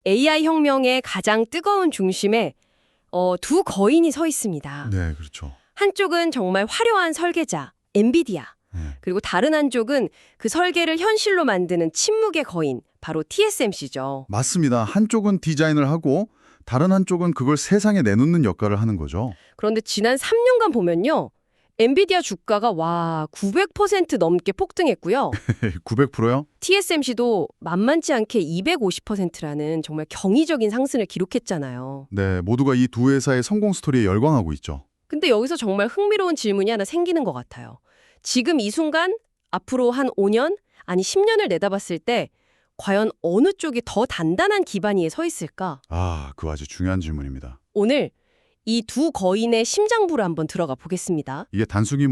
AI 혁명의 가장 뜨거운 중심에 두 거인이 서 있습니다. 네, 그렇죠. 한쪽은 정말 화려한 설계자, 엔비디아. 네. 그리고 다른 한쪽은 그 설계를 현실로 만드는 침묵의 거인, 바로 TSMC죠. 맞습니다. 한쪽은 디자인을 하고 다른 한쪽은 그걸 세상에 내놓는 역할을 하는 거죠. 그런데 지난 3년간 보면요. 엔비디아 주가가 900% 넘게 폭등했고요. 900%요? TSMC도 만만치 않게 250%라는 정말 경이적인 상승을 기록했잖아요. 네, 모두가 이 두 회사의 성공 스토리에 열광하고 있죠. 근데 여기서 정말 흥미로운 질문이 하나 생기는 것 같아요. 지금 이 순간 앞으로 한 5년, 아니 10년을 내다봤을 때 과연 어느 쪽이 더 단단한 기반 위에 서 있을까? 그거 아주 중요한 질문입니다. 오늘 이 두 거인의 심장부를 한번 들어가 보겠습니다. 이게 단순히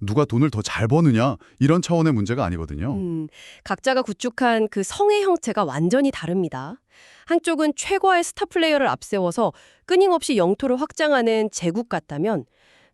누가 돈을 더 잘 버느냐 이런 차원의 문제가 아니거든요. 각자가 구축한 그 성의 형태가 완전히 다릅니다. 한쪽은 최고의 스타 플레이어를 앞세워서 끊임없이 영토를 확장하는 제국 같다면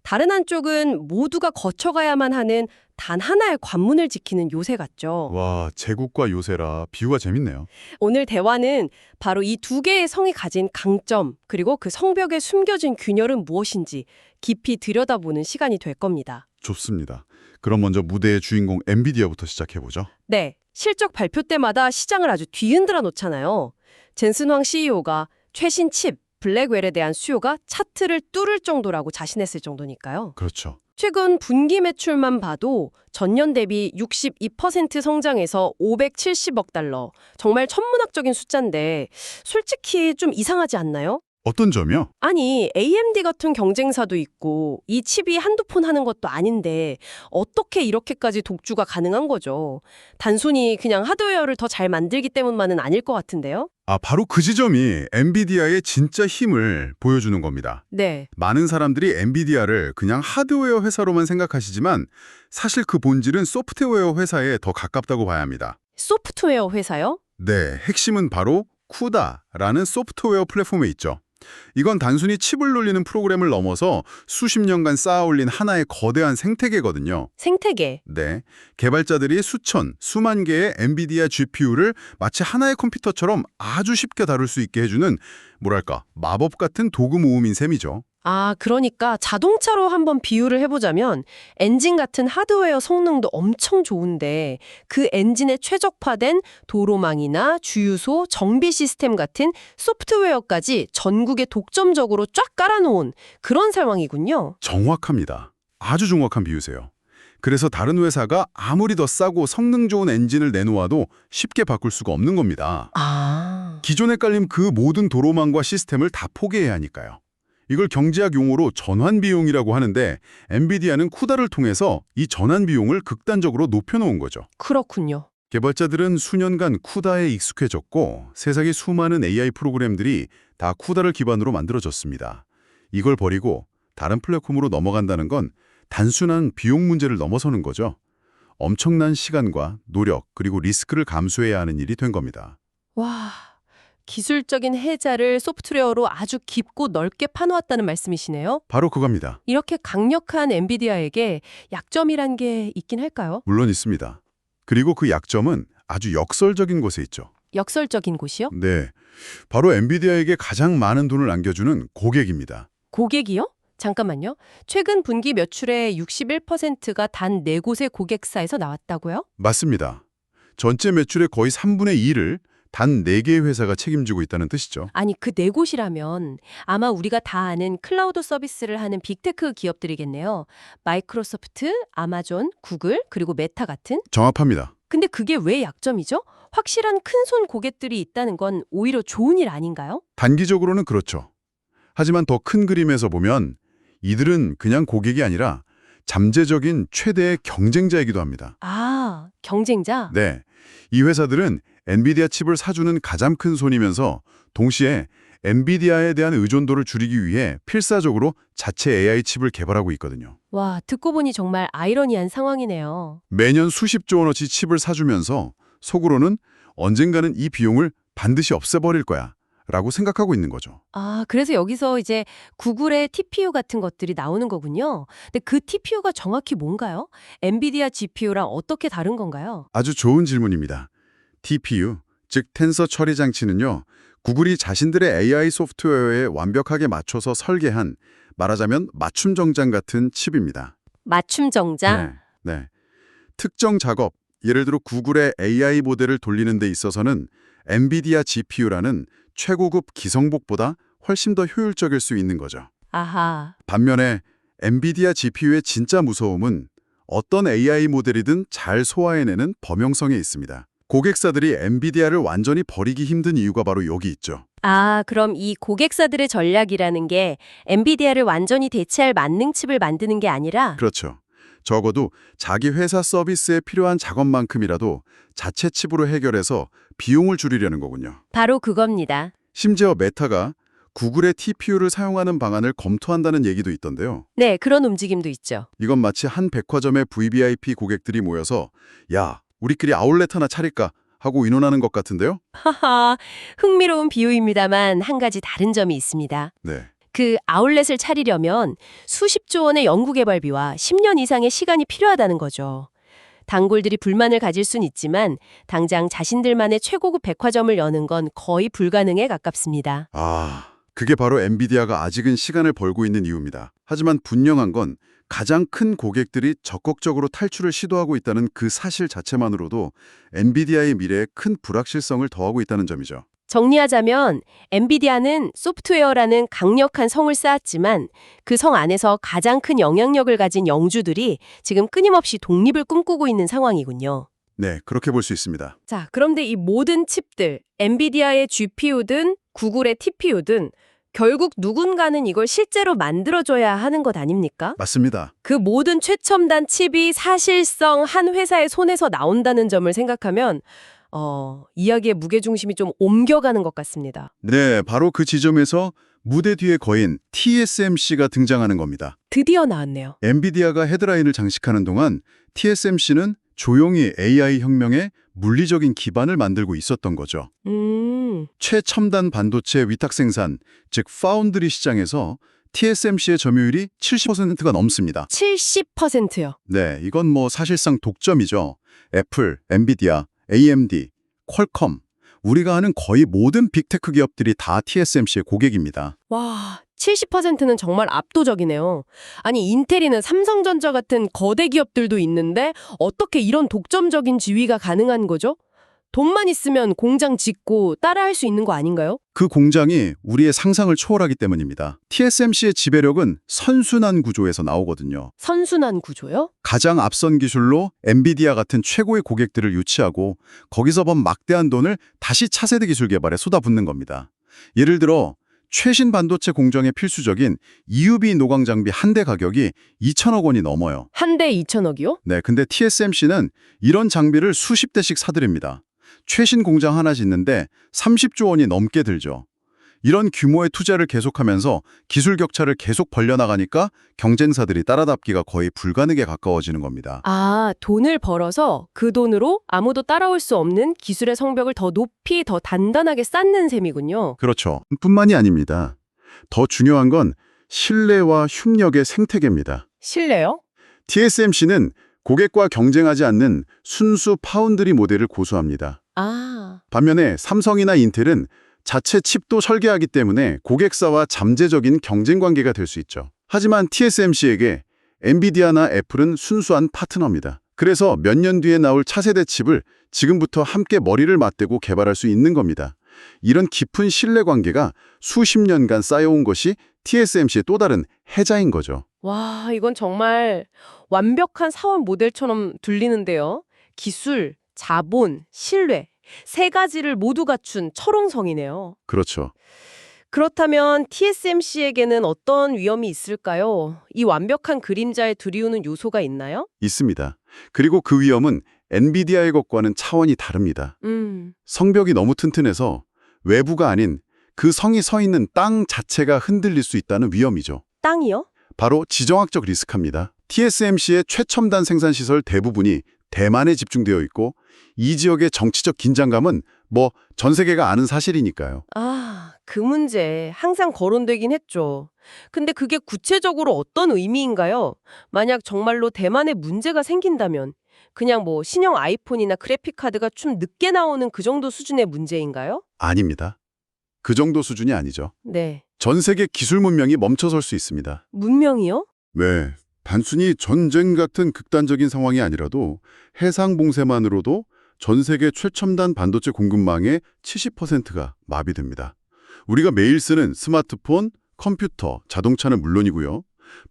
다른 한쪽은 모두가 거쳐가야만 하는 단 하나의 관문을 지키는 요새 같죠. 와, 제국과 요새라 비유가 재밌네요. 오늘 대화는 바로 이 두 개의 성이 가진 강점 그리고 그 성벽에 숨겨진 균열은 무엇인지 깊이 들여다보는 시간이 될 겁니다. 좋습니다. 그럼 먼저 무대의 주인공 엔비디아부터 시작해보죠. 네, 실적 발표 때마다 시장을 아주 뒤흔들어 놓잖아요. 젠슨 황 CEO가 최신 칩, 블랙웰에 대한 수요가 차트를 뚫을 정도라고 자신했을 정도니까요. 그렇죠. 최근 분기 매출만 봐도 전년 대비 62% 성장해서 570억 달러. 정말 천문학적인 숫자인데 솔직히 좀 이상하지 않나요? 어떤 점이요? 아니, AMD 같은 경쟁사도 있고 이 칩이 한두 폰 하는 것도 아닌데 어떻게 이렇게까지 독주가 가능한 거죠? 단순히 그냥 하드웨어를 더 잘 만들기 때문만은 아닐 것 같은데요? 바로 그 지점이 엔비디아의 진짜 힘을 보여주는 겁니다. 네. 많은 사람들이 엔비디아를 그냥 하드웨어 회사로만 생각하시지만 사실 그 본질은 소프트웨어 회사에 더 가깝다고 봐야 합니다. 소프트웨어 회사요? 네, 핵심은 바로 쿠다라는 소프트웨어 플랫폼에 있죠. 이건 단순히 칩을 돌리는 프로그램을 넘어서 수십 년간 쌓아올린 하나의 거대한 생태계거든요. 생태계. 네, 개발자들이 수만 개의 엔비디아 GPU를 마치 하나의 컴퓨터처럼 아주 쉽게 다룰 수 있게 해주는 뭐랄까, 마법 같은 도구 모음인 셈이죠. 그러니까 자동차로 한번 비유를 해보자면 엔진 같은 하드웨어 성능도 엄청 좋은데 그 엔진에 최적화된 도로망이나 주유소, 정비 시스템 같은 소프트웨어까지 전국에 독점적으로 쫙 깔아놓은 그런 상황이군요. 정확합니다. 아주 정확한 비유세요. 그래서 다른 회사가 아무리 더 싸고 성능 좋은 엔진을 내놓아도 쉽게 바꿀 수가 없는 겁니다. 기존에 깔린 그 모든 도로망과 시스템을 다 포기해야 하니까요. 이걸 경제학 용어로 전환 비용이라고 하는데 엔비디아는 쿠다를 통해서 이 전환 비용을 극단적으로 높여놓은 거죠. 그렇군요. 개발자들은 수년간 쿠다에 익숙해졌고 세상의 수많은 AI 프로그램들이 다 쿠다를 기반으로 만들어졌습니다. 이걸 버리고 다른 플랫폼으로 넘어간다는 건 단순한 비용 문제를 넘어서는 거죠. 엄청난 시간과 노력 그리고 리스크를 감수해야 하는 일이 된 겁니다. 와, 기술적인 해자를 소프트웨어로 아주 깊고 넓게 파놓았다는 말씀이시네요. 바로 그겁니다. 이렇게 강력한 엔비디아에게 약점이란 게 있긴 할까요? 물론 있습니다. 그리고 그 약점은 아주 역설적인 곳에 있죠. 역설적인 곳이요? 네, 바로 엔비디아에게 가장 많은 돈을 안겨주는 고객입니다. 고객이요? 잠깐만요. 최근 분기 매출의 61%가 단 4곳의 고객사에서 나왔다고요? 맞습니다. 전체 매출의 거의 3분의 2를 단 4개의 회사가 책임지고 있다는 뜻이죠. 아니, 그 4곳이라면 아마 우리가 다 아는 클라우드 서비스를 하는 빅테크 기업들이겠네요. 마이크로소프트, 아마존, 구글, 그리고 메타 같은? 정확합니다. 근데 그게 왜 약점이죠? 확실한 큰손 고객들이 있다는 건 오히려 좋은 일 아닌가요? 단기적으로는 그렇죠. 하지만 더 큰 그림에서 보면 이들은 그냥 고객이 아니라 잠재적인 최대의 경쟁자이기도 합니다. 경쟁자? 네, 이 회사들은 엔비디아 칩을 사주는 가장 큰 손이면서 동시에 엔비디아에 대한 의존도를 줄이기 위해 필사적으로 자체 AI 칩을 개발하고 있거든요. 와, 듣고 보니 정말 아이러니한 상황이네요. 매년 수십조 원어치 칩을 사주면서 속으로는 언젠가는 이 비용을 반드시 없애버릴 거야 라고 생각하고 있는 거죠. 그래서 여기서 이제 구글의 TPU 같은 것들이 나오는 거군요. 근데 그 TPU가 정확히 뭔가요? 엔비디아 GPU랑 어떻게 다른 건가요? 아주 좋은 질문입니다. TPU, 즉 텐서 처리 장치는요, 구글이 자신들의 AI 소프트웨어에 완벽하게 맞춰서 설계한 말하자면 맞춤 정장 같은 칩입니다. 맞춤 정자? 네. 특정 작업, 예를 들어 구글의 AI 모델을 돌리는 데 있어서는 엔비디아 GPU라는 최고급 기성복보다 훨씬 더 효율적일 수 있는 거죠. 아하. 반면에 엔비디아 GPU의 진짜 무서움은 어떤 AI 모델이든 잘 소화해내는 범용성에 있습니다. 고객사들이 엔비디아를 완전히 버리기 힘든 이유가 바로 여기 있죠. 아, 그럼 이 고객사들의 전략이라는 게 엔비디아를 완전히 대체할 만능 칩을 만드는 게 아니라 그렇죠. 적어도 자기 회사 서비스에 필요한 작업만큼이라도 자체 칩으로 해결해서 비용을 줄이려는 거군요. 바로 그겁니다. 심지어 메타가 구글의 TPU를 사용하는 방안을 검토한다는 얘기도 있던데요. 네, 그런 움직임도 있죠. 이건 마치 한 백화점의 VVIP 고객들이 모여서 야, 우리끼리 아울렛 하나 차릴까 하고 의논하는 것 같은데요. 하하, 흥미로운 비유입니다만 한 가지 다른 점이 있습니다. 네. 그 아울렛을 차리려면 수십조 원의 연구개발비와 10년 이상의 시간이 필요하다는 거죠. 단골들이 불만을 가질 순 있지만 당장 자신들만의 최고급 백화점을 여는 건 거의 불가능에 가깝습니다. 아, 그게 바로 엔비디아가 아직은 시간을 벌고 있는 이유입니다. 하지만 분명한 건 가장 큰 고객들이 적극적으로 탈출을 시도하고 있다는 그 사실 자체만으로도 엔비디아의 미래에 큰 불확실성을 더하고 있다는 점이죠. 정리하자면 엔비디아는 소프트웨어라는 강력한 성을 쌓았지만 그 성 안에서 가장 큰 영향력을 가진 영주들이 지금 끊임없이 독립을 꿈꾸고 있는 상황이군요. 네, 그렇게 볼 수 있습니다. 자, 그런데 이 모든 칩들, 엔비디아의 GPU든 구글의 TPU든 결국 누군가는 이걸 실제로 만들어줘야 하는 것 아닙니까? 맞습니다. 그 모든 최첨단 칩이 사실상 한 회사의 손에서 나온다는 점을 생각하면 이야기의 무게중심이 좀 옮겨가는 것 같습니다. 네, 바로 그 지점에서 무대 뒤에 거인 TSMC가 등장하는 겁니다. 드디어 나왔네요. 엔비디아가 헤드라인을 장식하는 동안 TSMC는 조용히 AI 혁명의 물리적인 기반을 만들고 있었던 거죠. 최첨단 반도체 위탁 생산, 즉 파운드리 시장에서 TSMC의 점유율이 70%가 넘습니다. 70%요. 네, 이건 뭐 사실상 독점이죠. 애플, 엔비디아, AMD, 퀄컴, 우리가 아는 거의 모든 빅테크 기업들이 다 TSMC의 고객입니다. 와, 70%는 정말 압도적이네요. 아니, 인텔이나 삼성전자 같은 거대 기업들도 있는데 어떻게 이런 독점적인 지위가 가능한 거죠? 돈만 있으면 공장 짓고 따라할 수 있는 거 아닌가요? 그 공장이 우리의 상상을 초월하기 때문입니다. TSMC의 지배력은 선순환 구조에서 나오거든요. 선순환 구조요? 가장 앞선 기술로 엔비디아 같은 최고의 고객들을 유치하고 거기서 번 막대한 돈을 다시 차세대 기술 개발에 쏟아붓는 겁니다. 예를 들어 최신 반도체 공정에 필수적인 EUV 노광 장비 한 대 가격이 2천억 원이 넘어요. 한 대 2천억이요? 네, 근데 TSMC는 이런 장비를 수십 대씩 사들입니다. 최신 공장 하나 짓는데 30조 원이 넘게 들죠. 이런 규모의 투자를 계속하면서 기술 격차를 계속 벌려나가니까 경쟁사들이 따라잡기가 거의 불가능에 가까워지는 겁니다. 아, 돈을 벌어서 그 돈으로 아무도 따라올 수 없는 기술의 성벽을 더 높이 더 단단하게 쌓는 셈이군요. 그렇죠. 뿐만이 아닙니다. 더 중요한 건 신뢰와 협력의 생태계입니다. 실례요? TSMC는 고객과 경쟁하지 않는 순수 파운드리 모델을 고수합니다. 아, 반면에 삼성이나 인텔은 자체 칩도 설계하기 때문에 고객사와 잠재적인 경쟁 관계가 될 수 있죠. 하지만 TSMC에게 엔비디아나 애플은 순수한 파트너입니다. 그래서 몇 년 뒤에 나올 차세대 칩을 지금부터 함께 머리를 맞대고 개발할 수 있는 겁니다. 이런 깊은 신뢰 관계가 수십 년간 쌓여온 것이 TSMC의 또 다른 해자인 거죠. 와, 이건 정말 완벽한 사원 모델처럼 들리는데요. 기술, 자본, 신뢰, 세 가지를 모두 갖춘 철옹성이네요. 그렇죠. 그렇다면 TSMC에게는 어떤 위험이 있을까요? 이 완벽한 그림자에 들이우는 요소가 있나요? 있습니다. 그리고 그 위험은 엔비디아의 것과는 차원이 다릅니다. 성벽이 너무 튼튼해서 외부가 아닌 그 성이 서 있는 땅 자체가 흔들릴 수 있다는 위험이죠. 땅이요? 바로 지정학적 리스크입니다. TSMC의 최첨단 생산시설 대부분이 대만에 집중되어 있고 이 지역의 정치적 긴장감은 뭐 전 세계가 아는 사실이니까요. 아, 그 문제 항상 거론되긴 했죠. 근데 그게 구체적으로 어떤 의미인가요? 만약 정말로 대만에 문제가 생긴다면 그냥 뭐 신형 아이폰이나 그래픽카드가 좀 늦게 나오는 그 정도 수준의 문제인가요? 아닙니다. 그 정도 수준이 아니죠. 네. 전 세계 기술 문명이 멈춰설 수 있습니다. 문명이요? 네. 단순히 전쟁 같은 극단적인 상황이 아니라도 해상 봉쇄만으로도 전 세계 최첨단 반도체 공급망의 70%가 마비됩니다. 우리가 매일 쓰는 스마트폰, 컴퓨터, 자동차는 물론이고요.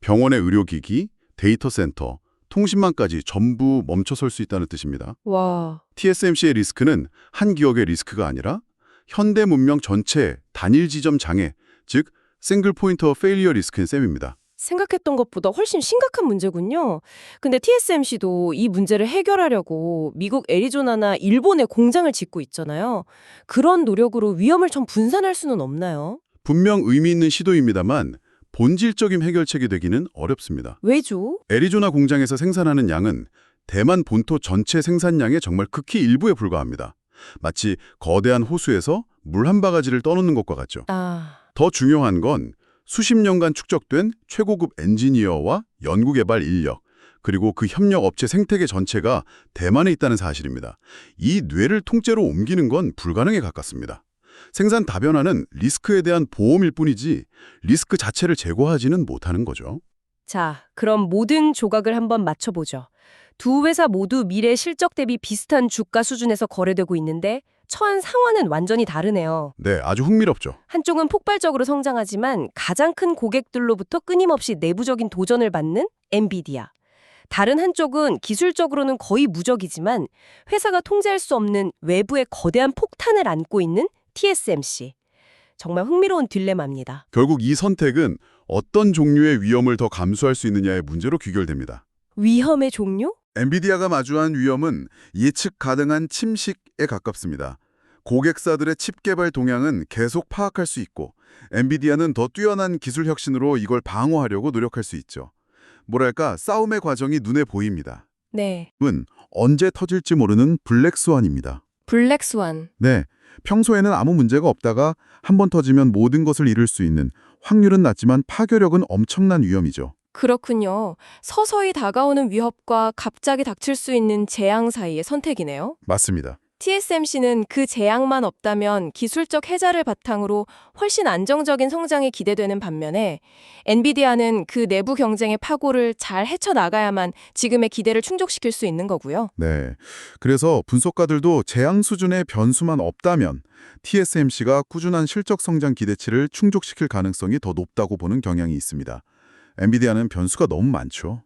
병원의 의료기기, 데이터 센터, 통신망까지 전부 멈춰설 수 있다는 뜻입니다. 와. TSMC의 리스크는 한 기업의 리스크가 아니라 현대 문명 전체의 단일 지점 장애, 즉 싱글 포인트 오브 페일리어 리스크인 셈입니다. 생각했던 것보다 훨씬 심각한 문제군요. 근데 TSMC도 이 문제를 해결하려고 미국 애리조나나 일본에 공장을 짓고 있잖아요. 그런 노력으로 위험을 좀 분산할 수는 없나요? 분명 의미 있는 시도입니다만 본질적인 해결책이 되기는 어렵습니다. 왜죠? 애리조나 공장에서 생산하는 양은 대만 본토 전체 생산량의 정말 극히 일부에 불과합니다. 마치 거대한 호수에서 물 한 바가지를 떠놓는 것과 같죠. 더 중요한 건 수십 년간 축적된 최고급 엔지니어와 연구개발 인력, 그리고 그 협력 업체 생태계 전체가 대만에 있다는 사실입니다. 이 뇌를 통째로 옮기는 건 불가능에 가깝습니다. 생산 다변화는 리스크에 대한 보험일 뿐이지 리스크 자체를 제거하지는 못하는 거죠. 자, 그럼 모든 조각을 한번 맞춰보죠. 두 회사 모두 미래 실적 대비 비슷한 주가 수준에서 거래되고 있는데 처한 상황은 완전히 다르네요. 네, 아주 흥미롭죠. 한쪽은 폭발적으로 성장하지만 가장 큰 고객들로부터 끊임없이 내부적인 도전을 받는 엔비디아. 다른 한쪽은 기술적으로는 거의 무적이지만 회사가 통제할 수 없는 외부의 거대한 폭탄을 안고 있는 TSMC. 정말 흥미로운 딜레마입니다. 결국 이 선택은 어떤 종류의 위험을 더 감수할 수 있느냐의 문제로 귀결됩니다. 위험의 종류? 엔비디아가 마주한 위험은 예측 가능한 침식에 가깝습니다. 고객사들의 칩 개발 동향은 계속 파악할 수 있고 엔비디아는 더 뛰어난 기술 혁신으로 이걸 방어하려고 노력할 수 있죠. 뭐랄까 싸움의 과정이 눈에 보입니다. 네. 은 언제 터질지 모르는 블랙스완입니다. 블랙스완. 네, 평소에는 아무 문제가 없다가 한번 터지면 모든 것을 잃을 수 있는 확률은 낮지만 파괴력은 엄청난 위험이죠. 그렇군요. 서서히 다가오는 위협과 갑자기 닥칠 수 있는 재앙 사이의 선택이네요. 맞습니다. TSMC는 그 재앙만 없다면 기술적 해자를 바탕으로 훨씬 안정적인 성장이 기대되는 반면에 엔비디아는 그 내부 경쟁의 파고를 잘 헤쳐나가야만 지금의 기대를 충족시킬 수 있는 거고요. 네, 그래서 분석가들도 재앙 수준의 변수만 없다면 TSMC가 꾸준한 실적 성장 기대치를 충족시킬 가능성이 더 높다고 보는 경향이 있습니다. 엔비디아는 변수가 너무 많죠.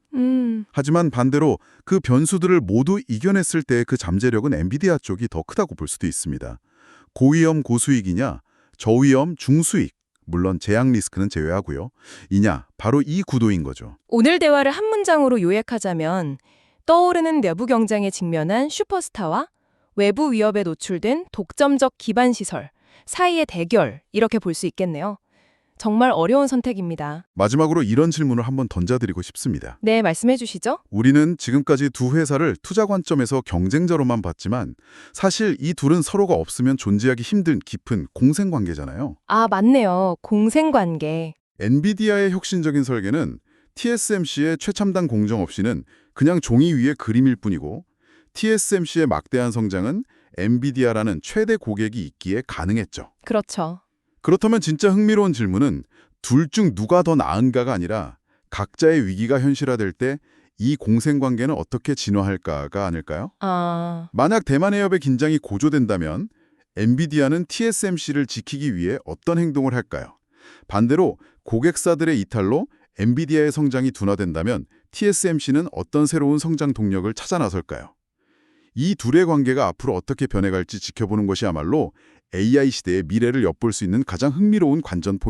하지만 반대로 그 변수들을 모두 이겨냈을 때 그 잠재력은 엔비디아 쪽이 더 크다고 볼 수도 있습니다. 고위험 고수익이냐, 저위험 중수익, 물론 재앙 리스크는 제외하고요. 이냐, 바로 이 구도인 거죠. 오늘 대화를 한 문장으로 요약하자면 떠오르는 내부 경쟁에 직면한 슈퍼스타와 외부 위협에 노출된 독점적 기반 시설 사이의 대결, 이렇게 볼 수 있겠네요. 정말 어려운 선택입니다. 마지막으로 이런 질문을 한번 던져드리고 싶습니다. 네, 말씀해 주시죠. 우리는 지금까지 두 회사를 투자 관점에서 경쟁자로만 봤지만 사실 이 둘은 서로가 없으면 존재하기 힘든 깊은 공생관계잖아요. 아, 맞네요. 공생관계. 엔비디아의 혁신적인 설계는 TSMC의 최첨단 공정 없이는 그냥 종이 위의 그림일 뿐이고 TSMC의 막대한 성장은 엔비디아라는 최대 고객이 있기에 가능했죠. 그렇죠. 그렇다면 진짜 흥미로운 질문은 둘 중 누가 더 나은가가 아니라 각자의 위기가 현실화될 때 이 공생관계는 어떻게 진화할까가 아닐까요? 만약 대만 해협의 긴장이 고조된다면 엔비디아는 TSMC를 지키기 위해 어떤 행동을 할까요? 반대로 고객사들의 이탈로 엔비디아의 성장이 둔화된다면 TSMC는 어떤 새로운 성장 동력을 찾아 나설까요? 이 둘의 관계가 앞으로 어떻게 변해갈지 지켜보는 것이야말로 AI 시대의 미래를 엿볼 수 있는 가장 흥미로운 관전 포인트입니다.